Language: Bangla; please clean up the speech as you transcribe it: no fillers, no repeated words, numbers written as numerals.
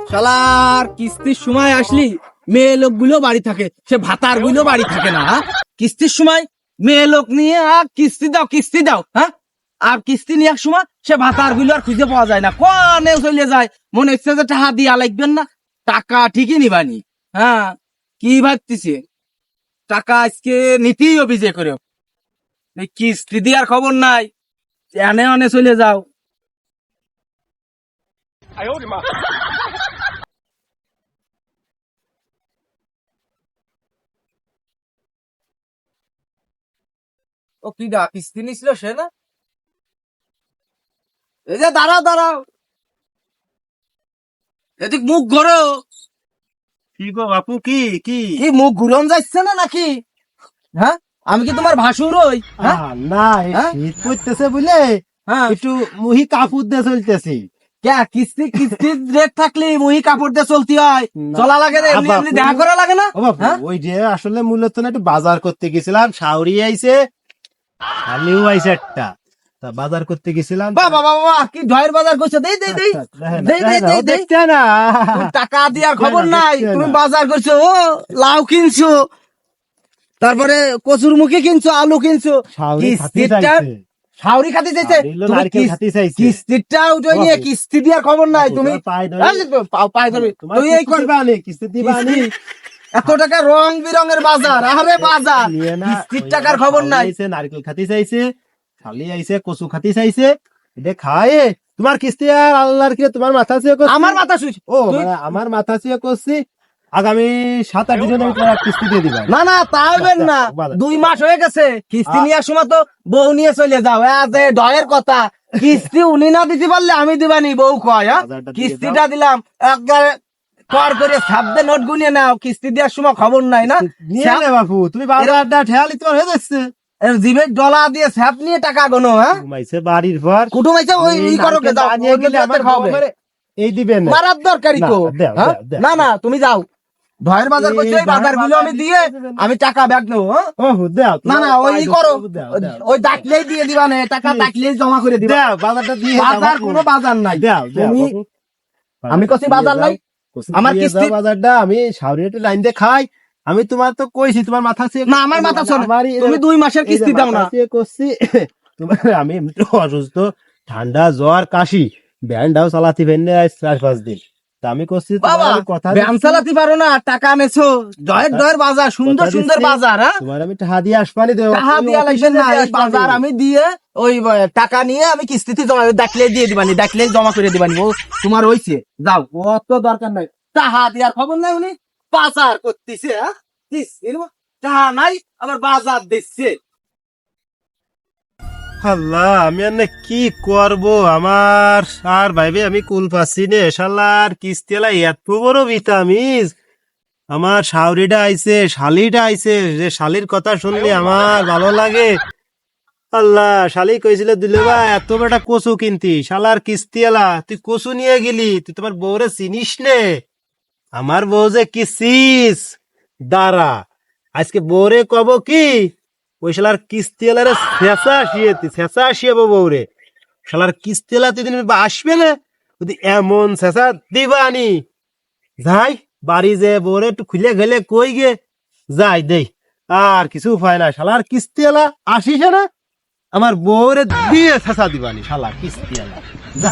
শালার কিস্তির সময় আসলি মেয়ে লোকগুলো বাড়ি থাকে, সে ভাতার গুলো বাড়ি থাকে না। কিস্তির সময় মেয়ে লোক নিয়ে কিস্তি দাও হ্যাঁ, আর কিস্তি নেওয়ার সময় সে ভাতার গুলো আর খুঁজে পাওয়া যায় না, কোনে চলে যায়। মনে হচ্ছে যে টাকা দিয়া লাগবেন না, টাকা ঠিকই নিবানি। হ্যাঁ, কি ভাবতেছে টাকা আজকে নীতিই অভিযোগ করে, কিস্তি দেওয়ার খবর নাই, এনে অনে চলে যাও। ও কি ডা কিস্তি নিছিল সে না? এই যে দাঁড়াও দাঁড়াও, এদিক মুখ ঘোরো। কি গো বাপু, কি কি কি মুখ ঘুরন যাচ্ছে না নাকি? হ্যাঁ, আমি কি তোমার ভাসুর হই? হ্যাঁ না, হ্যাঁ? শীত পড়তেছে বুঝলে, হ্যাঁ, একটু মুহি কাপড় দিয়ে চলতেছি। কে কিস্তি রেট থাকলে মুহি কাপড় দিয়ে চলতে হয়? না, চলা লাগে না, না এমনি এমনি বাপু। দেখা করা লাগে না? ও বাপু, হ্যাঁ? ওই যে আসলে মূলত না একটু বাজার করতে গেছিলাম, শাওরি আইছে, শালিও আইছে একটা, তা বাজার করতে গেছিলাম। বাবা বাবা, কি ঢয়ের বাজার করছো? দেই দেই দেই দেই দেই দেই দেই। দেখতে না, তুমি টাকা দেওয়ার খবর না, নাই, দেখতে তুমি না। বাজার করছো, ও লাউ কিনছো, তারপরে কচুর মুখি কিনছো, আলু কিনছো। শাওরি খাতি কিস্তিটা চাইছে, শাওরি খাতি চাইছে, শাওরি হলো তুমি নারকেল খাতি চাইছে। কিস্তিটা উঠে নিয়ে বাপু। কিস্তি দেওয়ার খবর নাই বাপু, তুমি। তোমার পায়ে ধরে- এই যে পায়ে ধরে, তোমার তুই এই কিস্তি কর দিবা আনি, কিস্তি দিবা আনি। এত টাকা রং বিরঙের বাজার, আরে বাজার, নিয়ে না, কিস্তির ওই টাকার আবার খবর শাওরি নাই। আইছে, নারকেল খাতি চাইছে, শালি আইছে, কচু খাতি চাইছে, এটা খায় তোমার কিস্তি আর আল্লাহর কি তোমার মাথা ছুঁয়ে করছি। আমার মাথা শুইছ ও মানে আমার মাথা ছুঁয়ে করছি, আগামী 7-8 দিনের আমি তোমার কিস্তি দিয়ে দিবা। না না, তা হবেন না, বাজার। 2 মাস হয়ে গেছে কিস্তি নেওয়ার সময় তো বউ নিয়ে চলে যাও। যে ডয়ের কথা, কিস্তি উনি না দিতে পারলে আমি দিবানি, বউ কয়। হ্যাঁ, বাজারটা দিয়ে কিস্তিটা দিলাম একবারে কর করে ছাপদে নোট গুনিয়ে নাও, কিস্তি দেওয়ার সময় খবর নাই না। নিয়ে নে বাপু, তুমি বাজারটা ঠেয়ালি তোমার হয়ে যাচ্ছে। জিভের ডলা দিয়ে ছাপ নিয়ে টাকা গোনো। হ্যাঁ, ঘুমাইছে বাড়ির পর, কুটুম আইছে, ওই এই ই করো গে, নারকেলটা যাও, আনিয়ে গেলে আমার খাবে বাবারে এই দিবে না। মারার দরকারই তো। না, দেও, হ্যাঁ? দেও, দেও। না না, তুমি যাও, ঢয়ের বাজার করছো, এই এই বাজার গুলো আমি দিয়ে আমি টাকা ব্যাগ নেবো। হ্যাঁ? ও দেও, না না, ওই ই করো, দেও, দেও। ওই ডাকলেই দিয়ে দিবা না, টাকা ডাকলেই জমা করে দিবা। দেও, বাজারটা দিয়ে দাও বাজার বাপু। কোনো বাজার নাই। দেও, দেও, তুমি বাপু। আমি কছি বাজার নাই, কচু আমার দিয়ে কিস্তি- দাও বাজারটা, আমি শাওরিয়াতে লাইন দিয়ে খাই। আমি তোমার তো কইছি তোমার মাথা ছুঁয়ে না আমার মাথা শোনে, আমারই তুমি 2 মাসের এই যে কিস্তি দাও মাথা না। ছুঁয়ে করছি। তোমার আমি এমনি অসুস্থ, ঠান্ডা জ্বর কাশি, ব্যান্ডাও চালাতে পারিনি আজ 4-5 দিন। তা আমি করছি তোমার বাবা, আমি কথা ব্যায়াম দিচ্ছি, চালাতে পারো না, টাকা আনেছো, ডয়ের বাজার, সুন্দর কথা সুন্দর দিচ্ছি, বাজার। হ্যাঁ, তোমার আমি টাকা দিয়ে আসবানি দেবো, টাকা তুমি দিয়া লাগবে অফিসে না, দিয়ে এই আসবানি। বাজার আমি দিয়ে ওই টাকা নিয়ে আমি কিস্তিতে জমা ডাকলে দিয়ে দিবানি, ডাকলে জমা করে দিবানি। ও তোমার হইছে, যাও, অত দরকার নাই। টাকা দেওয়ার খবর নাই, উনি বাজার করতেছে। হ্যাঁ, টাকা নাই আবার বাজার দিচ্ছে। আল্লাহ, আমি আর না কি করব, আমার আর ভাইবে আমি কুল পাচ্ছি নে। শালার কিস্তিলা এত বড় ভিটামিন, আমার শাওরিটা আইছে, শালিটা আইছে, যে শালির কথা শুনলে আমার ভালো লাগে। আল্লাহ, শালি কইছিল দিলে ভাই এত বড় কচু কিনতি, শালার কিস্তিলা তুই কচু নিয়ে গেলি, তুই তোমার বউরে চিনিস নে। আমার বউ যে কিসিস দাঁড়া, আজকে বউরে কব কি, ওই শালার কিস্তিওয়ালারে ছেঁচা আসিয়াবো বউরে। শালার কিস্তিওয়ালা তুই দিন আসবে না, যদি এমন ছেঁচা দিবা আনি যাই বাড়ি যে বউরে একটু খুলে গেলে কই গে যাই দেই, আর কিছু উপায় নাই। শালার কিস্তিওয়ালা আসিস না, আমার বউরে দিয়ে ছেঁচা দিবানি শালা কিস্তিওয়ালা। যা